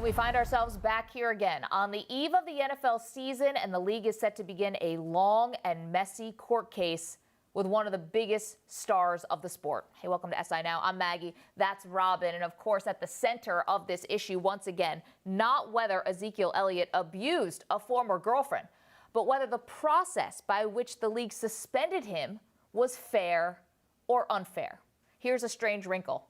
We find ourselves back here again on the eve of the NFL season, and the league is set to begin a long and messy court case with one of the biggest stars of the sport. Hey, welcome to SI Now. I'm Maggie. That's Robin. And of course, at the center of this issue, once again, not whether Ezekiel Elliott abused a former girlfriend, but whether the process by which the league suspended him was fair or unfair. Here's a strange wrinkle.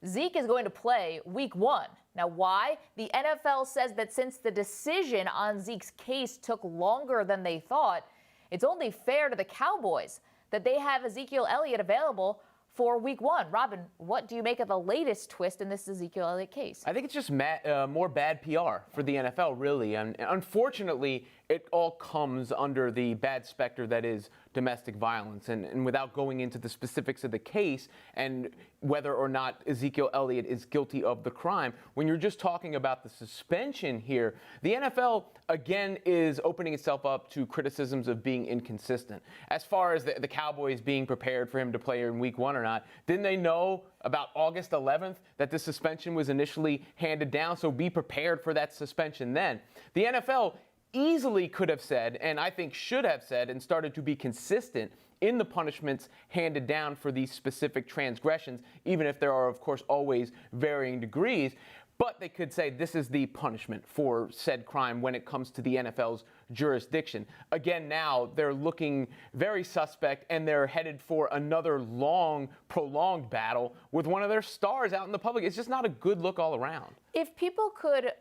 Zeke is going to play week 1. Now, why? The NFL says that since the decision on Zeke's case took longer than they thought, it's only fair to the Cowboys that they have Ezekiel Elliott available for week 1. Robin, what do you make of the latest twist in this Ezekiel Elliott case? I think it's just more bad PR for the NFL, really. And unfortunately, it all comes under the bad specter that is domestic violence. And without going into the specifics of the case and whether or not Ezekiel Elliott is guilty of the crime, when you're just talking about the suspension here, the NFL, again, is opening itself up to criticisms of being inconsistent. As far as the Cowboys being prepared for him to play in week 1 or not, didn't they know about August 11th that the suspension was initially handed down? So be prepared for that suspension then. The NFL easily could have said, and I think should have said, and started to be consistent in the punishments handed down for these specific transgressions, even if there are, of course, always varying degrees. But they could say this is the punishment for said crime when it comes to the NFL's jurisdiction. Again, now they're looking very suspect, and they're headed for another long, prolonged battle with one of their stars out in the public. It's just not a good look all around. If people could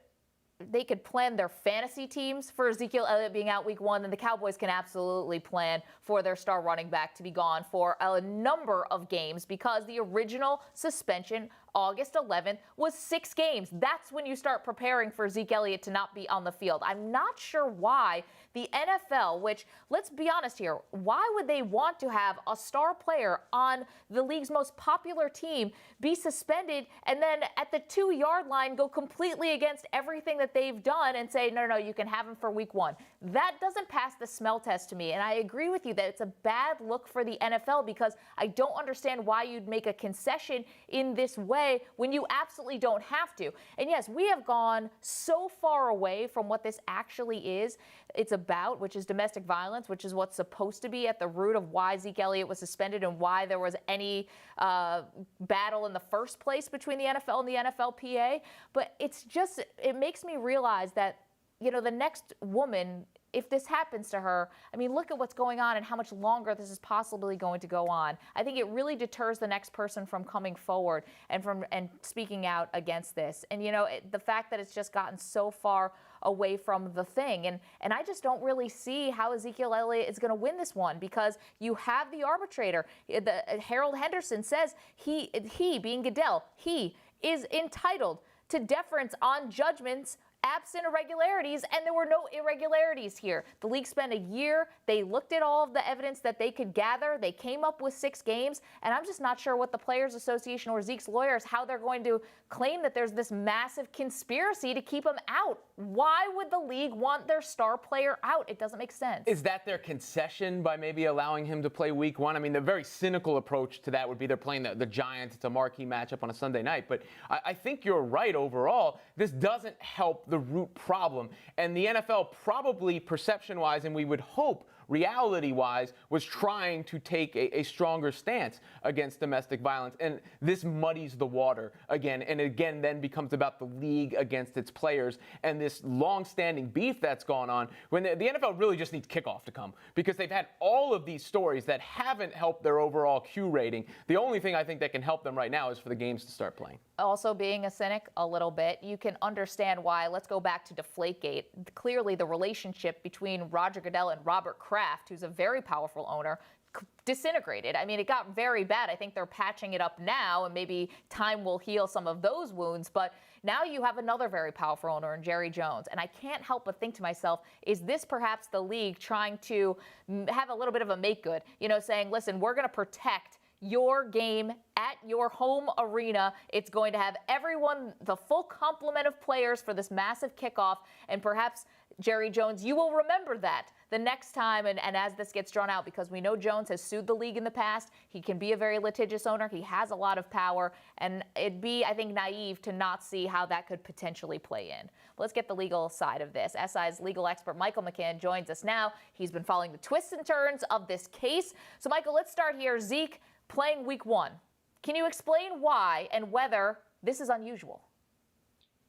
plan their fantasy teams for Ezekiel Elliott being out week 1, then the Cowboys can absolutely plan for their star running back to be gone for a number of games, because the original suspension, August 11th, was 6 games. That's when you start preparing for Zeke Elliott to not be on the field. I'm not sure why the NFL, which, let's be honest here, why would they want to have a star player on the league's most popular team be suspended and then at the 2-yard line go completely against everything that they've done and say, no, you can have him for week 1? That doesn't pass the smell test to me. And I agree with you that it's a bad look for the NFL, because I don't understand why you'd make a concession in this way when you absolutely don't have to. And yes, we have gone so far away from what this actually is. It's about, which is domestic violence, which is what's supposed to be at the root of why Zeke Elliott was suspended and why there was any battle in the first place between the NFL and the NFLPA. But it makes me realize that, the next woman, if this happens to her, I mean, look at what's going on and how much longer this is possibly going to go on. I think it really deters the next person from coming forward and speaking out against this. And, the fact that it's just gotten so far away from the thing. And I just don't really see how Ezekiel Elliott is going to win this one, because you have the arbitrator. Harold Henderson says he being Goodell, he is entitled to deference on judgments absent irregularities, and there were no irregularities here. The league spent a year. They looked at all of the evidence that they could gather. They came up with 6 games, and I'm just not sure what the Players Association or Zeke's lawyers, how they're going to claim that there's this massive conspiracy to keep him out. Why would the league want their star player out? It doesn't make sense. Is that their concession by maybe allowing him to play week 1? I mean, the very cynical approach to that would be they're playing the Giants. It's a marquee matchup on a Sunday night. But I think you're right overall. This doesn't help the root problem. And the NFL probably, perception-wise, and we would hope reality-wise, was trying to take a stronger stance against domestic violence. And this muddies the water again. And again, then becomes about the league against its players and this long-standing beef that's gone on, when the NFL really just needs kickoff to come, because they've had all of these stories that haven't helped their overall Q rating. The only thing I think that can help them right now is for the games to start playing. Also, being a cynic a little bit, you can understand why. Let's go back to Deflategate. Clearly, the relationship between Roger Goodell and Robert Kraft, who's a very powerful owner, disintegrated. I mean, it got very bad. I think they're patching it up now, and maybe time will heal some of those wounds. But now you have another very powerful owner in Jerry Jones. And I can't help but think to myself, is this perhaps the league trying to have a little bit of a make good? Saying, listen, we're going to protect your game at your home arena. It's going to have everyone, the full complement of players for this massive kickoff. And perhaps, Jerry Jones, you will remember that the next time, and as this gets drawn out, because we know Jones has sued the league in the past, he can be a very litigious owner. He has a lot of power, and it'd be, I think, naive to not see how that could potentially play in. Let's get the legal side of this. SI's legal expert Michael McCann joins us now. He's been following the twists and turns of this case. So, Michael, let's start here. Zeke playing week 1. Can you explain why and whether this is unusual?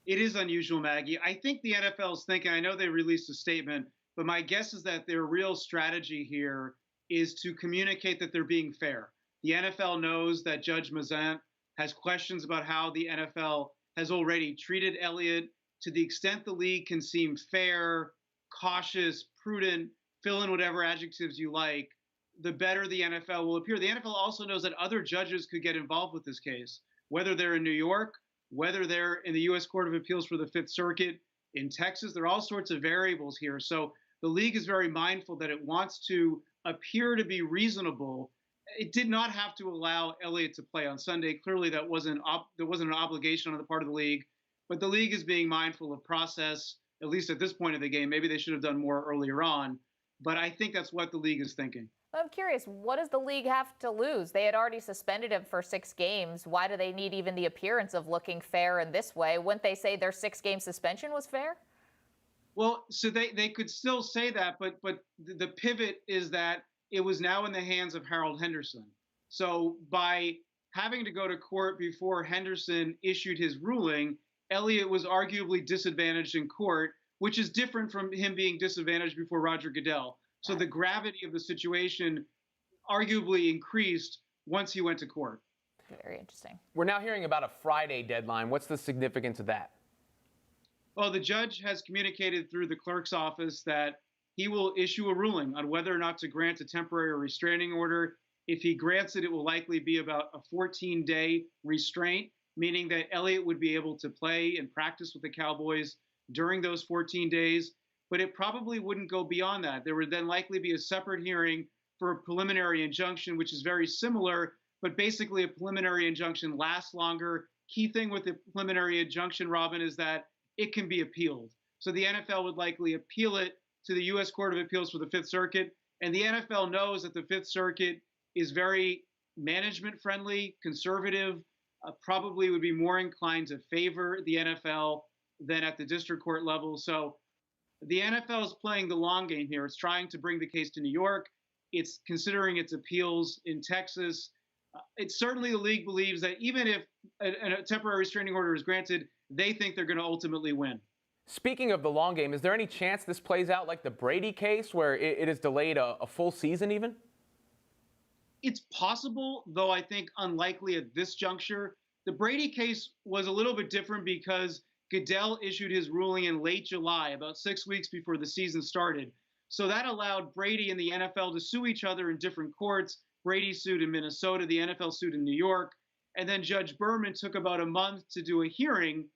It is unusual, Maggie. I think the NFL is thinking, I know they released a statement, but my guess is that their real strategy here is to communicate that they're being fair. The NFL knows that Judge Mazant has questions about how the NFL has already treated Elliott. To the extent the league can seem fair, cautious, prudent, fill in whatever adjectives you like, the better the NFL will appear. The NFL also knows that other judges could get involved with this case, whether they're in New York, whether they're in the U.S. Court of Appeals for the Fifth Circuit, in Texas. There are all sorts of variables here. So the league is very mindful that it wants to appear to be reasonable. It did not have to allow Elliott to play on Sunday. Clearly, there wasn't an obligation on the part of the league. But the league is being mindful of process, at least at this point of the game. Maybe they should have done more earlier on. But I think that's what the league is thinking. I'm curious, what does the league have to lose? They had already suspended him for 6 games. Why do they need even the appearance of looking fair in this way? Wouldn't they say their 6-game suspension was fair? Well, so they could still say that, but the pivot is that it was now in the hands of Harold Henderson. So by having to go to court before Henderson issued his ruling, Elliott was arguably disadvantaged in court, which is different from him being disadvantaged before Roger Goodell. So the gravity of the situation arguably increased once he went to court. Very interesting. We're now hearing about a Friday deadline. What's the significance of that? Well, the judge has communicated through the clerk's office that he will issue a ruling on whether or not to grant a temporary restraining order. If he grants it, it will likely be about a 14-day restraint, meaning that Elliott would be able to play and practice with the Cowboys during those 14 days. But it probably wouldn't go beyond that. There would then likely be a separate hearing for a preliminary injunction, which is very similar, but basically a preliminary injunction lasts longer. Key thing with the preliminary injunction, Robin, is that it can be appealed. So the NFL would likely appeal it to the U.S. Court of Appeals for the Fifth Circuit. And the NFL knows that the Fifth Circuit is very management-friendly, conservative, probably would be more inclined to favor the NFL than at the district court level. So the NFL is playing the long game here. It's trying to bring the case to New York. It's considering its appeals in Texas. It's certainly the league believes that even if a temporary restraining order is granted, they think they're going to ultimately win. Speaking of the long game, is there any chance this plays out like the Brady case where it is delayed a full season even? It's possible, though I think unlikely at this juncture. The Brady case was a little bit different because Goodell issued his ruling in late July, about 6 weeks before the season started. So that allowed Brady and the NFL to sue each other in different courts. Brady sued in Minnesota, the NFL sued in New York. And then Judge Berman took about a month to do a hearing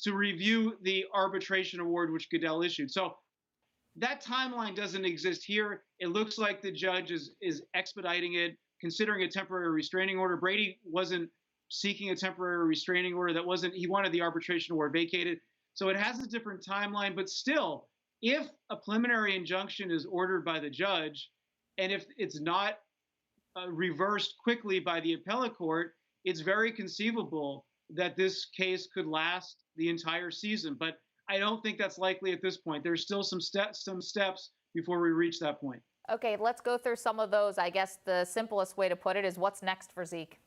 to review the arbitration award which Goodell issued. So that timeline doesn't exist here. It looks like the judge is expediting it, considering a temporary restraining order. Brady wasn't seeking a temporary restraining order. He wanted the arbitration award vacated. So it has a different timeline, but still, if a preliminary injunction is ordered by the judge, and if it's not reversed quickly by the appellate court, it's very conceivable that this case could last the entire season. But I don't think that's likely at this point. There's still some steps before we reach that point. Okay, let's go through some of those. I guess the simplest way to put it is what's next for Zeke?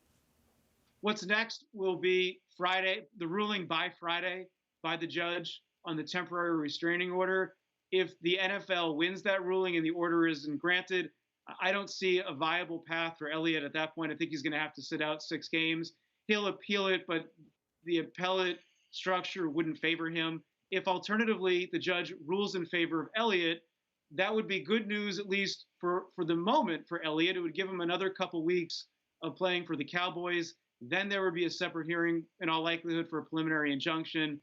What's next will be Friday, the ruling by Friday by the judge on the temporary restraining order. If the NFL wins that ruling and the order isn't granted, I don't see a viable path for Elliott at that point. I think he's going to have to sit out 6 games. He'll appeal it, but the appellate structure wouldn't favor him. If alternatively the judge rules in favor of Elliott, that would be good news, at least for the moment for Elliott. It would give him another couple weeks of playing for the Cowboys. Then there would be a separate hearing in all likelihood for a preliminary injunction.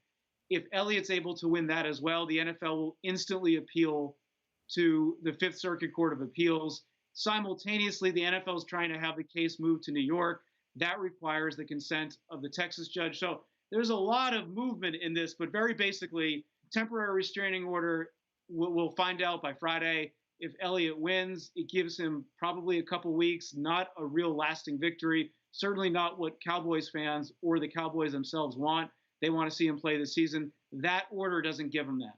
If Elliott's able to win that as well, the NFL will instantly appeal to the Fifth Circuit Court of Appeals. Simultaneously, the NFL is trying to have the case moved to New York. That requires the consent of the Texas judge. So there's a lot of movement in this, but very basically, temporary restraining order we'll find out by Friday. If Elliott wins, it gives him probably a couple weeks, not a real lasting victory, certainly not what Cowboys fans or the Cowboys themselves want. They want to see him play this season. That order doesn't give him that.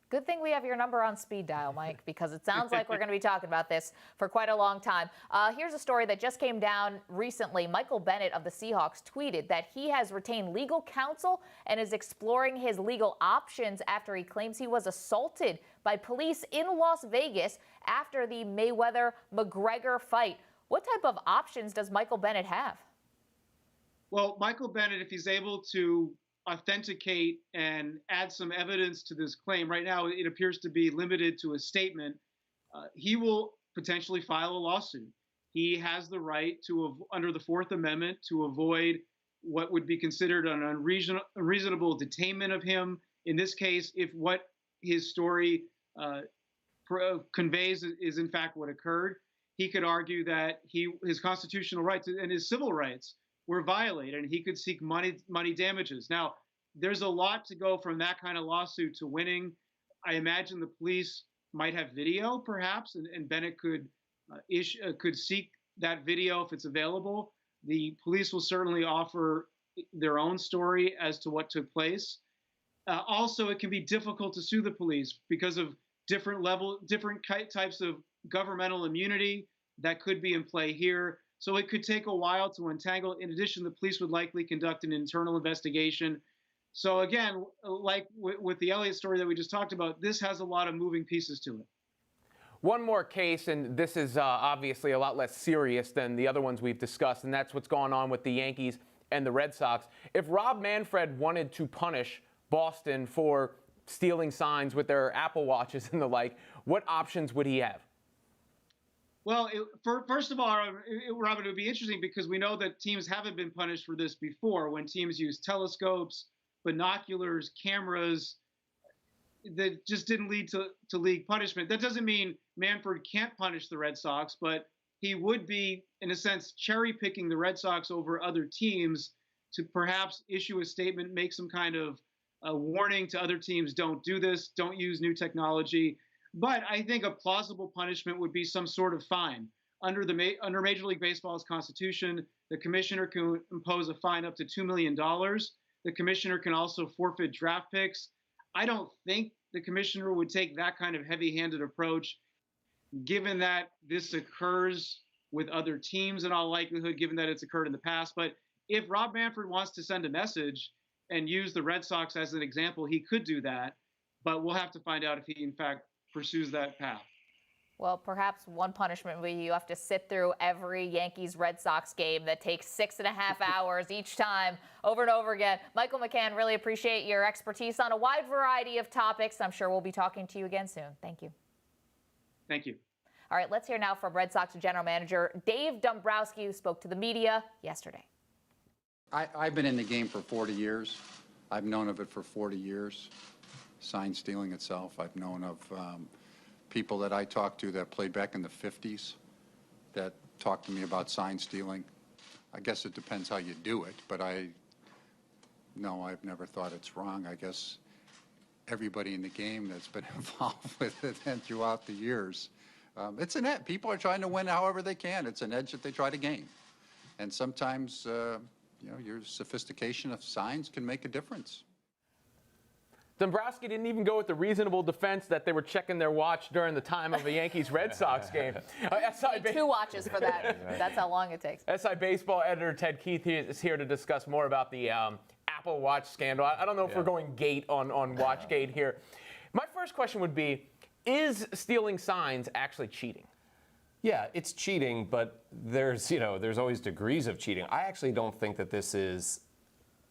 Good thing we have your number on speed dial, Mike, because it sounds like we're going to be talking about this for quite a long time. Here's a story that just came down recently. Michael Bennett of the Seahawks tweeted that he has retained legal counsel and is exploring his legal options after he claims he was assaulted by police in Las Vegas after the Mayweather-McGregor fight. What type of options does Michael Bennett have? Well, Michael Bennett, if he's able to authenticate and add some evidence to this claim, right now it appears to be limited to a statement, he will potentially file a lawsuit. He has the right to, under the Fourth Amendment, to avoid what would be considered an unreasonable detainment of him. In this case, if what his story conveys is in fact what occurred, he could argue that his constitutional rights and his civil rights were violated, and he could seek money damages. Now, there's a lot to go from that kind of lawsuit to winning. I imagine the police might have video, perhaps, and Bennett could seek that video if it's available. The police will certainly offer their own story as to what took place. Also, it can be difficult to sue the police because of different types of governmental immunity that could be in play here. So it could take a while to untangle. In addition, the police would likely conduct an internal investigation. So again, like with the Elliott story that we just talked about, this has a lot of moving pieces to it. One more case, and this is obviously a lot less serious than the other ones we've discussed, and that's what's going on with the Yankees and the Red Sox. If Rob Manfred wanted to punish Boston for stealing signs with their Apple Watches and the like, what options would he have? Well, first of all, Robin, it would be interesting because we know that teams haven't been punished for this before when teams use telescopes, binoculars, cameras that just didn't lead to league punishment. That doesn't mean Manfred can't punish the Red Sox, but he would be, in a sense, cherry picking the Red Sox over other teams to perhaps issue a statement, make some kind of a warning to other teams, don't do this, don't use new technology. But I think a plausible punishment would be some sort of fine. Under Major League Baseball's constitution, the commissioner can impose a fine up to $2 million. The commissioner can also forfeit draft picks. I don't think the commissioner would take that kind of heavy-handed approach, given that this occurs with other teams in all likelihood, given that it's occurred in the past. But if Rob Manfred wants to send a message and use the Red Sox as an example, he could do that. But we'll have to find out if he, in fact, pursues that path. Well, perhaps one punishment would be you have to sit through every Yankees-Red Sox game that takes 6.5 hours each time, over and over again. Michael McCann, really appreciate your expertise on a wide variety of topics. I'm sure we'll be talking to you again soon. Thank you. Thank you. All right, let's hear now from Red Sox General Manager Dave Dombrowski, who spoke to the media yesterday. I've been in the game for 40 years. I've known of it for 40 years. Sign stealing itself. I've known of people that I talked to that played back in the 50s that talked to me about sign stealing. I guess it depends how you do it, but I've never thought it's wrong. I guess everybody in the game that's been involved with it and throughout the years, it's an edge. People are trying to win however they can. It's an edge that they try to gain. And sometimes, your sophistication of signs can make a difference. Dombrowski didn't even go with the reasonable defense that they were checking their watch during the time of a Yankees-Red Sox game. Two watches for that. That's how long it takes. SI Baseball editor Ted Keith is here to discuss more about the Apple Watch scandal. I don't know if we're going gate on Watchgate here. My first question would be, is stealing signs actually cheating? Yeah, it's cheating, but there's always degrees of cheating. I actually don't think that this is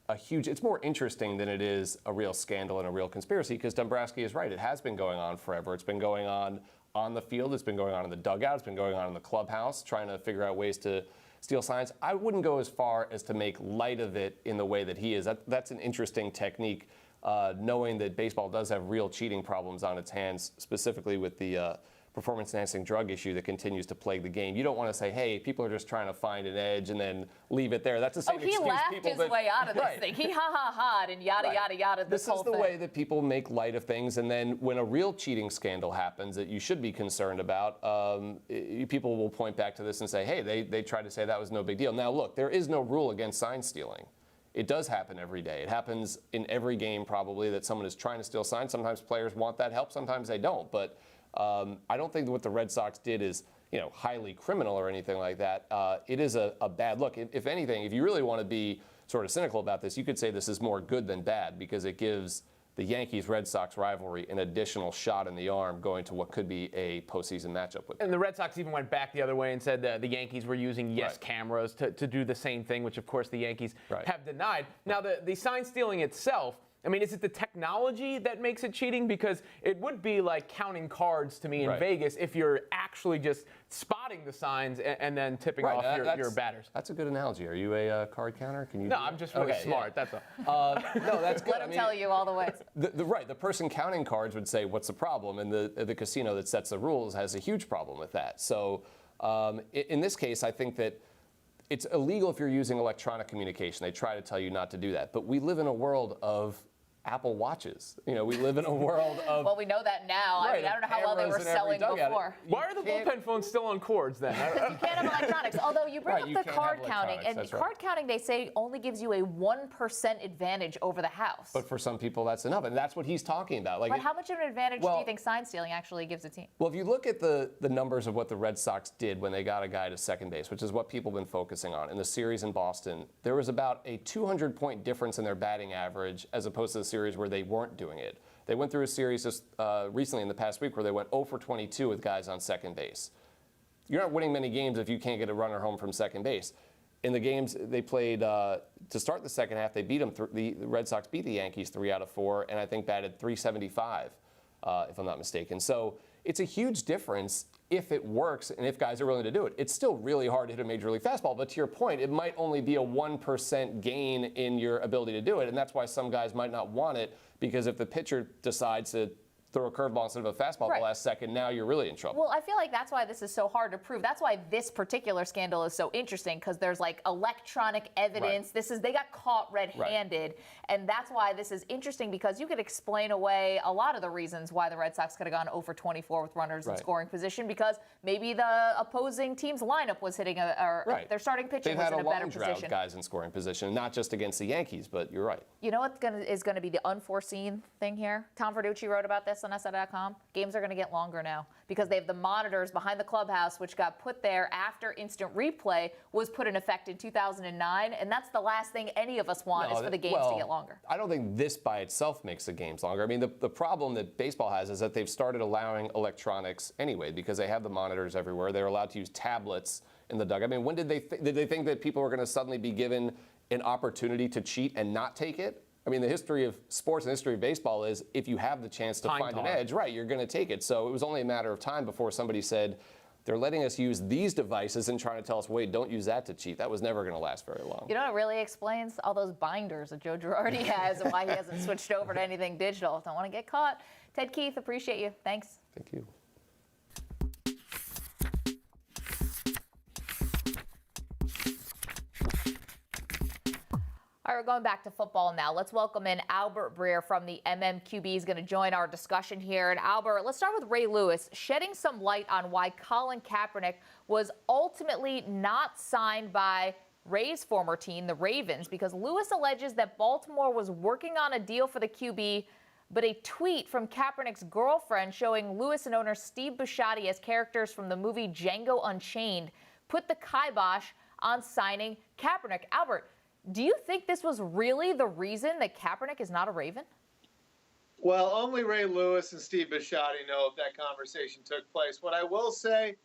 it's more interesting than it is a real scandal and a real conspiracy, because Dombrowski is right. It has been going on forever. It's been going on the field. It's been going on in the dugout. It's been going on in the clubhouse, trying to figure out ways to steal signs. I wouldn't go as far as to make light of it in the way that he is. That's an interesting technique, knowing that baseball does have real cheating problems on its hands, specifically with the performance-enhancing drug issue that continues to plague the game. You don't want to say, hey, people are just trying to find an edge and then leave it there. That's the same excuse he laughed people his way out of this Right. thing. He ha-ha-ha'd and yada, yada, yada. This whole is the thing. way that people make light of things, and then when a real cheating scandal happens that you should be concerned about, people will point back to this and say, hey, they tried to say that was no big deal. Now, look, there is no rule against sign stealing. It does happen every day. It happens in every game probably that someone is trying to steal signs. Sometimes players want that help, sometimes they don't. But I don't think that what the Red Sox did is highly criminal or anything like that. It is a bad look. If anything, if you really want to be sort of cynical about this, you could say this is more good than bad because it gives the Yankees-Red Sox rivalry an additional shot in the arm going to what could be a postseason matchup with them. And the Red Sox even went back the other way and said that the Yankees were using cameras to do the same thing, which of course the Yankees have denied. Now the sign stealing itself, I mean, is it the technology that makes it cheating? Because it would be like counting cards to me in Vegas if you're actually just spotting the signs and then tipping off your batters. That's a good analogy. Are you a card counter? Can you? No, I'm just really smart. That's all. No, that's good. Let him tell you all the ways. The person counting cards would say, what's the problem? And the casino that sets the rules has a huge problem with that. So in this case, I think that it's illegal if you're using electronic communication. They try to tell you not to do that. But we live in a world of Apple Watches. We live in a world of... Well, we know that now. I mean, I don't know how well they were selling before. Why are the bullpen phones still on cords then? Because you can't have electronics. Although you bring up the card counting, and card counting they say only gives you a 1% advantage over the house. But for some people that's enough, and that's what he's talking about. But how much of an advantage do you think sign stealing actually gives a team? Well, if you look at the numbers of what the Red Sox did when they got a guy to second base, which is what people have been focusing on, in the series in Boston, there was about a 200-point difference in their batting average as opposed to the series where they weren't doing it. They went through a series just recently in the past week where they went 0 for 22 with guys on second base. You're not winning many games if you can't get a runner home from second base. In the games they played to start the second half, they beat them. The Red Sox beat the Yankees 3 out of 4, and I think batted .375, if I'm not mistaken. So it's a huge difference if it works and if guys are willing to do it. It's still really hard to hit a major league fastball, but to your point, it might only be a 1% gain in your ability to do it, and that's why some guys might not want it, because if the pitcher decides to throw a curveball instead of a fastball at the last second, now you're really in trouble. Well, I feel like that's why this is so hard to prove. That's why this particular scandal is so interesting, because there's like electronic evidence. They got caught red-handed, and that's why this is interesting, because you could explain away a lot of the reasons why the Red Sox could have gone 0 for 24 with runners in scoring position, because maybe the opposing team's lineup was hitting their starting pitching was in a better position. They've had a long drought guys in scoring position, not just against the Yankees, but you're right. You know what is going to be the unforeseen thing here? Tom Verducci wrote about this on SI.com. Games are going to get longer now because they have the monitors behind the clubhouse, which got put there after instant replay was put in effect in 2009, and that's the last thing any of us want is for the games to get longer. I don't think this by itself makes the games longer. I mean, the problem that baseball has is that they've started allowing electronics anyway because they have the monitors everywhere. They're allowed to use tablets in the dugout. I mean, when did they think that people were going to suddenly be given an opportunity to cheat and not take it? I mean, the history of sports and the history of baseball is if you have the chance to find an edge, you're going to take it. So it was only a matter of time before somebody said, they're letting us use these devices and trying to tell us, wait, don't use that to cheat. That was never going to last very long. You know what really explains all those binders that Joe Girardi has and why he hasn't switched over to anything digital. Don't want to get caught. Ted Keith, appreciate you. Thanks. Thank you. All right, we're going back to football now. Let's welcome in Albert Breer from the MMQB. He's going to join our discussion here. And Albert, let's start with Ray Lewis, shedding some light on why Colin Kaepernick was ultimately not signed by Ray's former team, the Ravens, because Lewis alleges that Baltimore was working on a deal for the QB, but a tweet from Kaepernick's girlfriend showing Lewis and owner Steve Bisciotti as characters from the movie Django Unchained put the kibosh on signing Kaepernick. Albert, do you think this was really the reason that Kaepernick is not a Raven? Well, only Ray Lewis and Steve Bisciotti know if that conversation took place. What I will say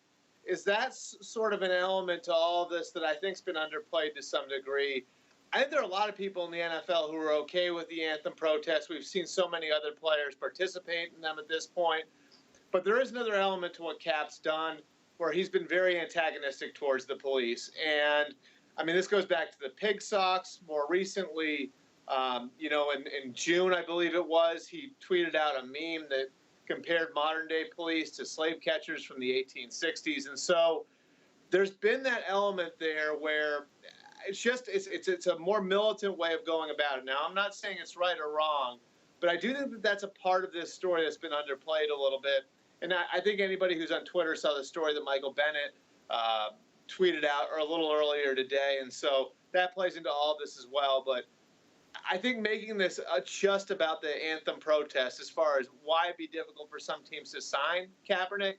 is that's sort of an element to all of this that I think's been underplayed to some degree. I think there are a lot of people in the NFL who are okay with the anthem protests. We've seen so many other players participate in them at this point. But there is another element to what Cap's done where he's been very antagonistic towards the police. And I mean, this goes back to the Pig Sox. More recently, in June, I believe it was, he tweeted out a meme that compared modern-day police to slave catchers from the 1860s. And so there's been that element there where it's a more militant way of going about it. Now, I'm not saying it's right or wrong, but I do think that that's a part of this story that's been underplayed a little bit. And I think anybody who's on Twitter saw the story that Michael Bennett tweeted out or a little earlier today. And so that plays into all of this as well. But I think making this just about the anthem protest as far as why it'd be difficult for some teams to sign Kaepernick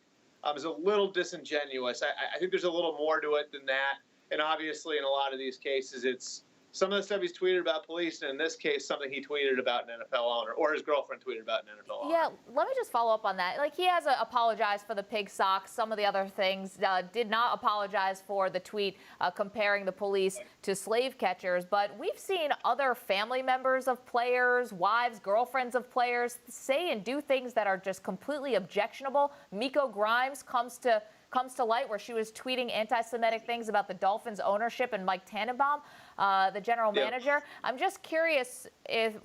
is a little disingenuous. I think there's a little more to it than that. And obviously, in a lot of these cases, it's some of the stuff he's tweeted about police, and in this case, something he tweeted about an NFL owner, or his girlfriend tweeted about an NFL owner. Yeah, let me just follow up on that. Like, he has apologized for the pig socks, some of the other things, did not apologize for the tweet comparing the police to slave catchers. But we've seen other family members of players, wives, girlfriends of players say and do things that are just completely objectionable. Miko Grimes comes to light where she was tweeting anti-Semitic things about the Dolphins ownership and Mike Tannenbaum, the general manager. I'm just curious, is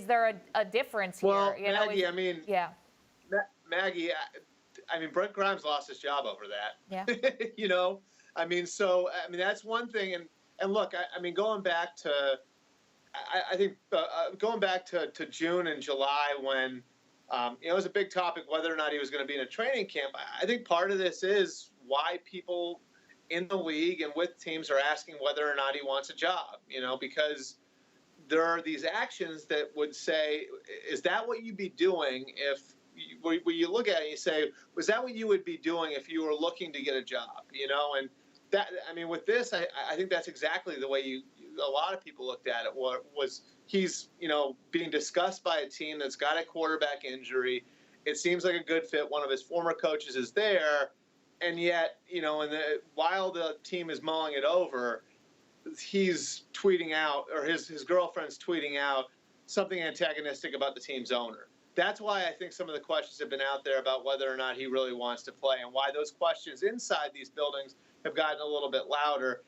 there a difference here? Well, You know, Maggie, yeah. Maggie, I mean, Brent Grimes lost his job over that. Yeah. You know, I mean, that's one thing. And look, I mean, going back to, I think going back to June and July when, it was a big topic whether or not he was going to be in a training camp. I think part of this is why people in the league and with teams are asking whether or not he wants a job, because there are these actions that would say, is that what you'd be doing if when you look at it and you say, was that what you would be doing if you were looking to get a job, and that, I mean, with this, I think that's exactly the way a lot of people looked at it was he's, being discussed by a team that's got a quarterback injury. It seems like a good fit. One of his former coaches is there. And yet, while the team is mulling it over, he's tweeting out, or his girlfriend's tweeting out something antagonistic about the team's owner. That's why I think some of the questions have been out there about whether or not he really wants to play, and why those questions inside these buildings have gotten a little bit louder.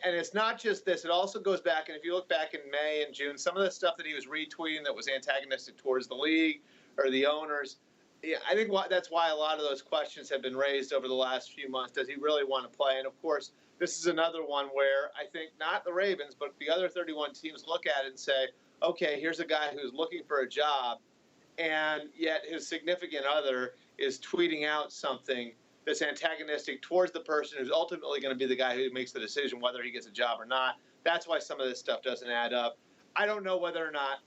And it's not just this. It also goes back, and if you look back in May and June, some of the stuff that he was retweeting that was antagonistic towards the league or the owners, I think that's why a lot of those questions have been raised over the last few months. Does he really want to play? And, of course, this is another one where I think not the Ravens, but the other 31 teams look at it and say, okay, here's a guy who's looking for a job, and yet his significant other is tweeting out something that's antagonistic towards the person who's ultimately going to be the guy who makes the decision whether he gets a job or not. That's why some of this stuff doesn't add up. I don't know whether or not,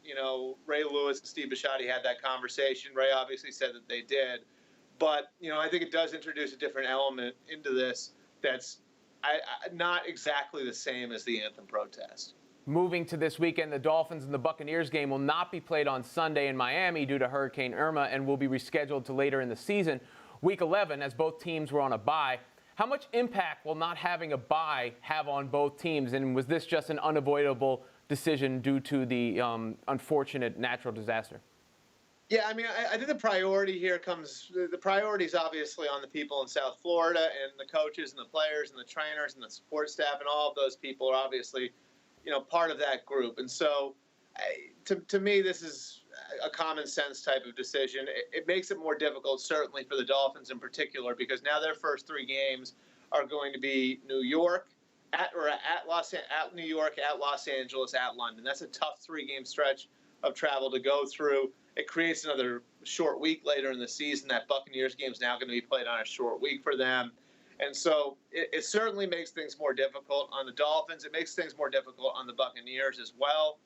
Ray Lewis and Steve Bisciotti had that conversation. Ray obviously said that they did. But, I think it does introduce a different element into this that's not exactly the same as the anthem protest. Moving to this weekend, the Dolphins and the Buccaneers game will not be played on Sunday in Miami due to Hurricane Irma and will be rescheduled to later in the season. Week 11, as both teams were on a bye. How much impact will not having a bye have on both teams? And was this just an unavoidable decision due to the unfortunate natural disaster? Yeah, I mean, I think the priority here the priority is obviously on the people in South Florida, and the coaches and the players and the trainers and the support staff, and all of those people are obviously, part of that group. And so to me, this is a common sense type of decision. It makes it more difficult, certainly for the Dolphins in particular, because now their first three games are going to be New York, at New York, at Los Angeles, at London. That's a tough 3-game stretch of travel to go through. It creates another short week later in the season. That Buccaneers game is now going to be played on a short week for them. And so it certainly makes things more difficult on the Dolphins. It makes things more difficult on the Buccaneers as well.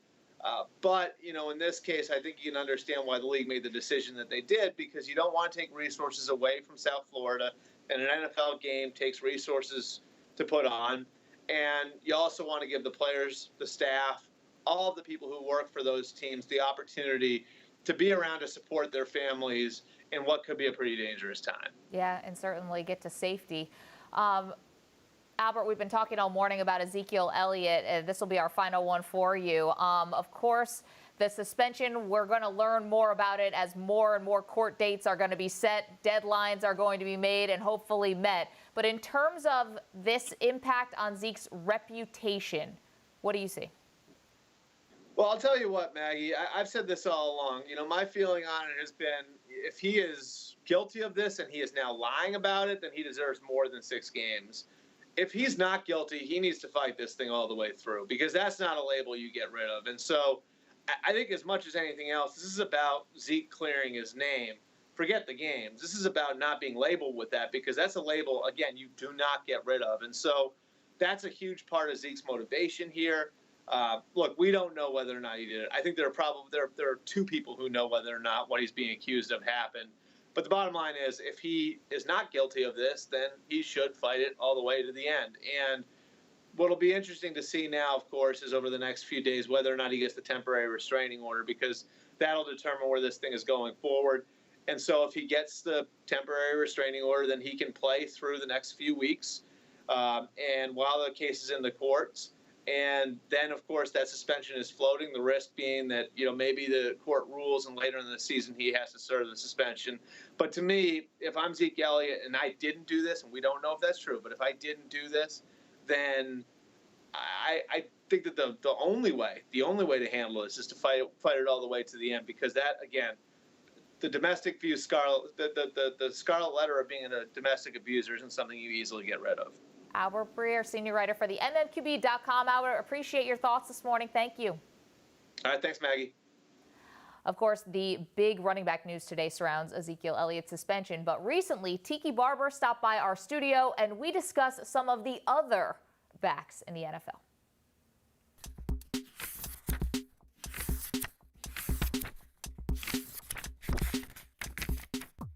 But, in this case, I think you can understand why the league made the decision that they did, because you don't want to take resources away from South Florida. And an NFL game takes resources to put on. And you also want to give the players, the staff, all of the people who work for those teams the opportunity to be around to support their families in what could be a pretty dangerous time. Yeah, and certainly get to safety. Albert, we've been talking all morning about Ezekiel Elliott, and this will be our final one for you. Of course, the suspension, we're going to learn more about it as more and more court dates are going to be set, deadlines are going to be made and hopefully met. But in terms of this impact on Zeke's reputation, what do you see? Well, I'll tell you what, Maggie, I've said this all along. My feeling on it has been if he is guilty of this and he is now lying about it, then he deserves more than 6 games. If he's not guilty, he needs to fight this thing all the way through because that's not a label you get rid of. And so I think as much as anything else, this is about Zeke clearing his name. Forget the games. This is about not being labeled with that because that's a label, again, you do not get rid of. And so that's a huge part of Zeke's motivation here. Look, we don't know whether or not he did it. I think there are 2 people who know whether or not what he's being accused of happened. But the bottom line is, if he is not guilty of this, then he should fight it all the way to the end. And what'll be interesting to see now, of course, is over the next few days whether or not he gets the temporary restraining order, because that'll determine where this thing is going forward. And so if he gets the temporary restraining order, then he can play through the next few weeks, and while the case is in the courts. And then, of course, that suspension is floating, the risk being that, maybe the court rules and later in the season he has to serve the suspension. But to me, if I'm Zeke Elliott and I didn't do this, and we don't know if that's true, but if I didn't do this, then I think that the only way to handle this is to fight it all the way to the end, because that, again, the domestic abuse the scarlet letter of being a domestic abuser isn't something you easily get rid of. Albert Breer, senior writer for the NNQB.com. Albert, appreciate your thoughts this morning. Thank you. All right, thanks, Maggie. Of course, the big running back news today surrounds Ezekiel Elliott's suspension, but recently Tiki Barber stopped by our studio and we discussed some of the other backs in the NFL.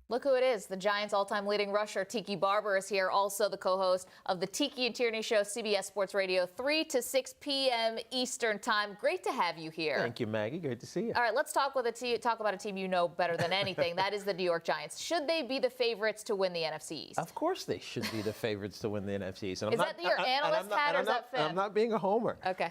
Look who it is. The Giants' all-time leading rusher, Tiki Barber, is here. Also the co-host of the Tiki and Tierney Show, CBS Sports Radio, 3 to 6 p.m. Eastern Time. Great to have you here. Thank you, Maggie. Great to see you. All right, let's talk about a team you know better than anything. That is the New York Giants. Should they be the favorites to win the NFC East? Of course they should be the favorites to win the NFC East. Is that your analyst hat or is that fan? I'm not being a homer. Okay.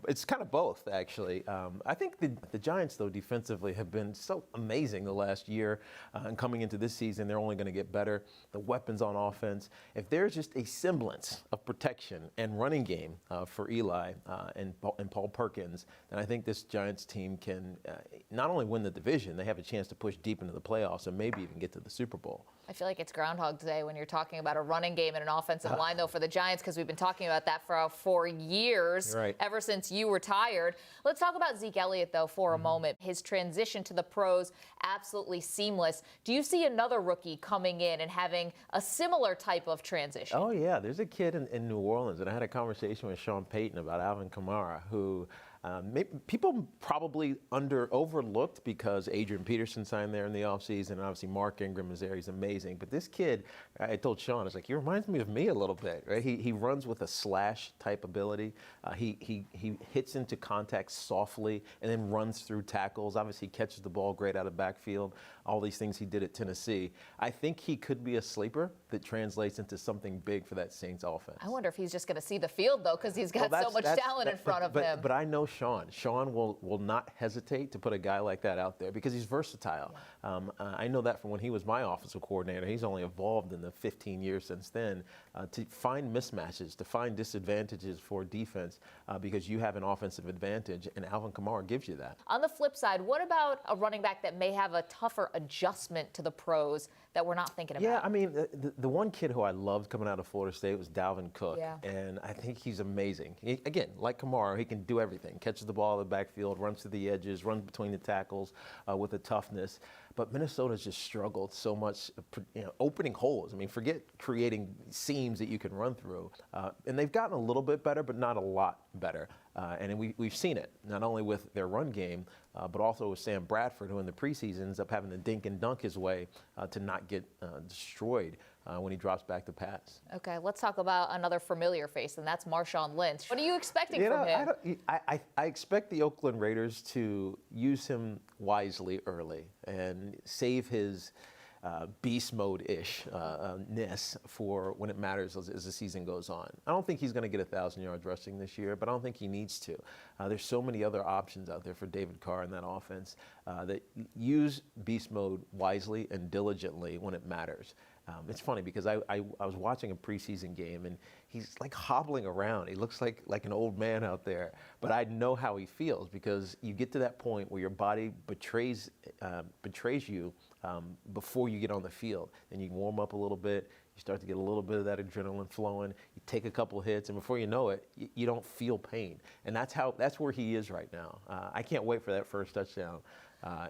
It's kind of both, actually. I think the Giants, though, defensively have been so amazing the last year. And coming into this season, they're only going to get better. The weapons on offense. If there's just a semblance of protection and running game for Eli and Paul Perkins, then I think this Giants team can not only win the division, they have a chance to push deep into the playoffs and maybe even get to the Super Bowl. I feel like it's Groundhog Day when you're talking about a running game and an offensive line, though, for the Giants, because we've been talking about that for years, right, ever since you retired. Let's talk about Zeke Elliott, though, for a moment. His transition to the pros, absolutely seamless. Do you see another rookie coming in and having a similar type of transition? Oh, yeah. There's a kid in New Orleans, and I had a conversation with Sean Payton about Alvin Kamara, who people probably overlooked because Adrian Peterson signed there in the offseason, and obviously Mark Ingram is there. He's amazing. But this kid, I told Sean, it's like, he reminds me of me a little bit, right? He runs with a slash type ability. He hits into contact softly and then runs through tackles. Obviously, he catches the ball great out of backfield. All these things he did at Tennessee. I think he could be a sleeper that translates into something big for that Saints offense. I wonder if he's just going to see the field, though, because he's got so much talent in front of him. But I know Sean. Sean will not hesitate to put a guy like that out there because he's versatile. I know that from when he was my offensive coordinator. He's only evolved in the 15 years since then to find mismatches, to find disadvantages for defense because you have an offensive advantage, and Alvin Kamara gives you that. On the flip side, what about a running back that may have a tougher adjustment to the pros that we're not thinking about? Yeah, I mean, the one kid who I loved coming out of Florida State was Dalvin Cook, yeah, and I think he's amazing. Again, like Kamara, he can do everything. Catches the ball in the backfield, runs to the edges, runs between the tackles with a toughness. But Minnesota's just struggled so much, opening holes. I mean, forget creating seams that you can run through. And they've gotten a little bit better, but not a lot better. And we've seen it, not only with their run game, but also with Sam Bradford, who in the preseason ends up having to dink and dunk his way to not get destroyed when he drops back to pass. Okay, let's talk about another familiar face, and that's Marshawn Lynch. What are you expecting from him? I expect the Oakland Raiders to use him wisely early and save his beast mode-ish-ness for when it matters as the season goes on. I don't think he's going to get 1,000 yards rushing this year, but I don't think he needs to. There's so many other options out there for David Carr in that offense that use beast mode wisely and diligently when it matters. It's funny because I was watching a preseason game and he's like hobbling around. He looks like an old man out there. But I know how he feels because you get to that point where your body betrays you before you get on the field. And you warm up a little bit. You start to get a little bit of that adrenaline flowing. You take a couple hits, and before you know it, you don't feel pain. And that's where he is right now. I can't wait for that first touchdown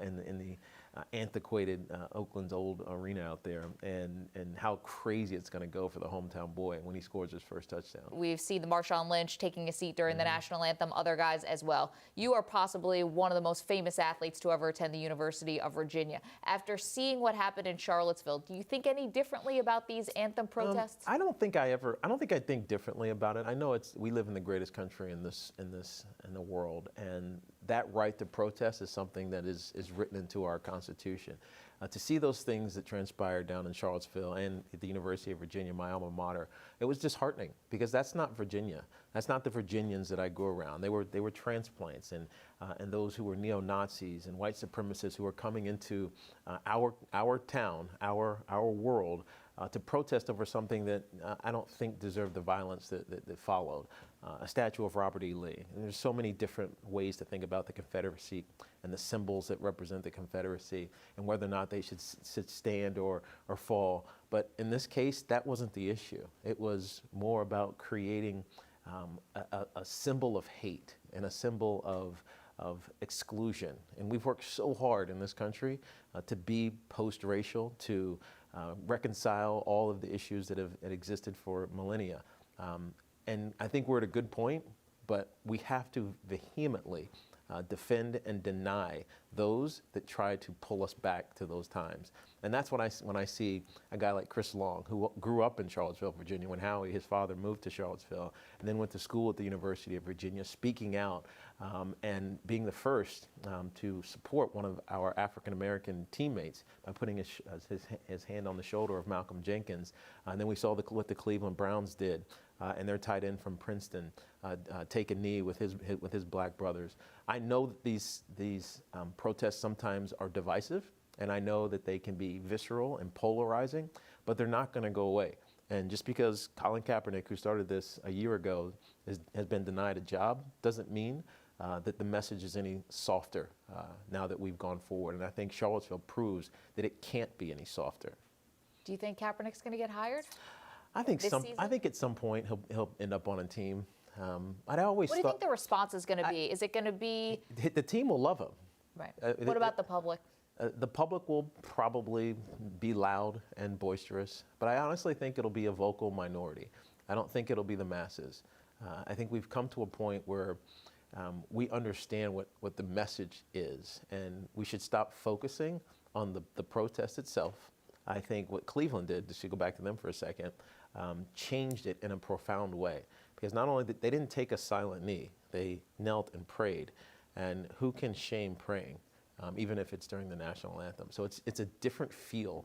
in the antiquated Oakland's old arena out there, and how crazy it's going to go for the hometown boy when he scores his first touchdown. We've seen the Marshawn Lynch taking a seat during the national anthem, other guys as well. You are possibly one of the most famous athletes to ever attend the University of Virginia. After seeing what happened in Charlottesville, do you think any differently about these anthem protests? I don't think I think differently about it. I know we live in the greatest country in the world, and that right to protest is something that is written into our Constitution. To see those things that transpired down in Charlottesville and at the University of Virginia, my alma mater, it was disheartening because that's not Virginia. That's not the Virginians that I grew around. They were transplants and those who were neo-Nazis and white supremacists who were coming into our town, our world, to protest over something that I don't think deserved the violence that followed. A statue of Robert E. Lee. And there's so many different ways to think about the Confederacy and the symbols that represent the Confederacy and whether or not they should stand or fall. But in this case, that wasn't the issue. It was more about creating a symbol of hate and a symbol of exclusion. And we've worked so hard in this country to be post-racial, to reconcile all of the issues that have existed for millennia. And I think we're at a good point, but we have to vehemently defend and deny those that try to pull us back to those times. And that's when I see a guy like Chris Long, who grew up in Charlottesville, Virginia, when Howie, his father, moved to Charlottesville, and then went to school at the University of Virginia, speaking out and being the first to support one of our African-American teammates by putting his hand on the shoulder of Malcolm Jenkins. And then we saw what the Cleveland Browns did. And their tight end from Princeton take a knee with his black brothers. I know that these protests sometimes are divisive, and I know that they can be visceral and polarizing, but they're not going to go away. And just because Colin Kaepernick, who started this a year ago, has been denied a job, doesn't mean that the message is any softer now that we've gone forward. And I think Charlottesville proves that it can't be any softer. Do you think Kaepernick's going to get hired? I think at some point he'll end up on a team. I'd always What do you think the response is going to be? Is it going to be... The team will love him. Right. What about the public? The public will probably be loud and boisterous, but I honestly think it'll be a vocal minority. I don't think it'll be the masses. I think we've come to a point where we understand what the message is, and we should stop focusing on the protest itself. I think what Cleveland did, just to go back to them for a second, changed it in a profound way. Because not only they didn't take a silent knee, they knelt and prayed. And who can shame praying, even if it's during the national anthem? So it's a different feel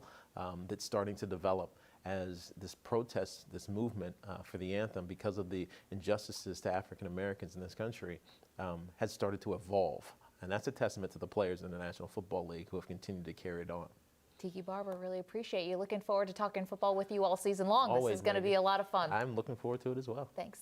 that's starting to develop as this protest, this movement for the anthem, because of the injustices to African Americans in this country, has started to evolve. And that's a testament to the players in the National Football League who have continued to carry it on. Tiki Barber, really appreciate you. Looking forward to talking football with you all season long. Always, this is going to be a lot of fun. I'm looking forward to it as well. Thanks.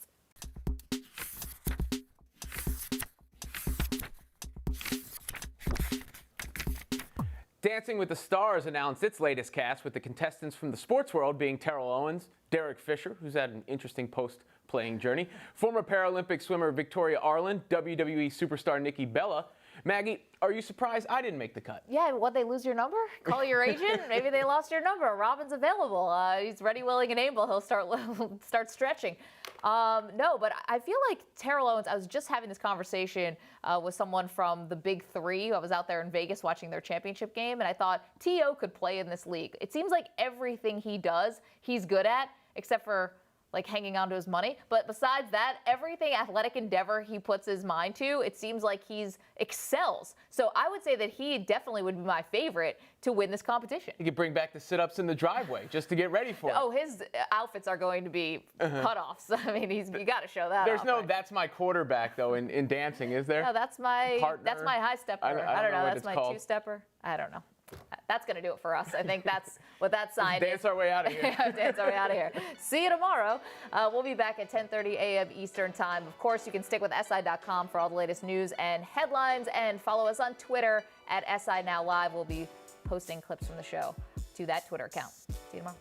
Dancing with the Stars announced its latest cast, with the contestants from the sports world being Terrell Owens, Derek Fisher, who's had an interesting post-playing journey, former Paralympic swimmer Victoria Arlen, WWE superstar Nikki Bella. Maggie, are you surprised I didn't make the cut? Yeah, what, they lose your number? Call your agent? Maybe they lost your number. Robin's available. He's ready, willing, and able. He'll start stretching. No, but I feel like Terrell Owens, I was just having this conversation with someone from the Big Three. I was out there in Vegas watching their championship game, and I thought T.O. could play in this league. It seems like everything he does, he's good at, except for like hanging on to his money. But besides that, everything athletic endeavor he puts his mind to, it seems like he's excels. So I would say that he definitely would be my favorite to win this competition. You could bring back the sit-ups in the driveway just to get ready for it. Oh, his outfits are going to be cutoffs. I mean, you got to show that. There's off, no right? That's my quarterback, though, in dancing, is there? No, that's my Partner? high stepper. I don't know what That's it's my called. two-stepper. I don't know. That's going to do it for us. I think that's what that sign is. Dance our way out of here. Dance our way out of here. See you tomorrow. We'll be back at 10:30 a.m. Eastern Time. Of course, you can stick with SI.com for all the latest news and headlines, and follow us on Twitter at SI Now Live. We'll be posting clips from the show to that Twitter account. See you tomorrow.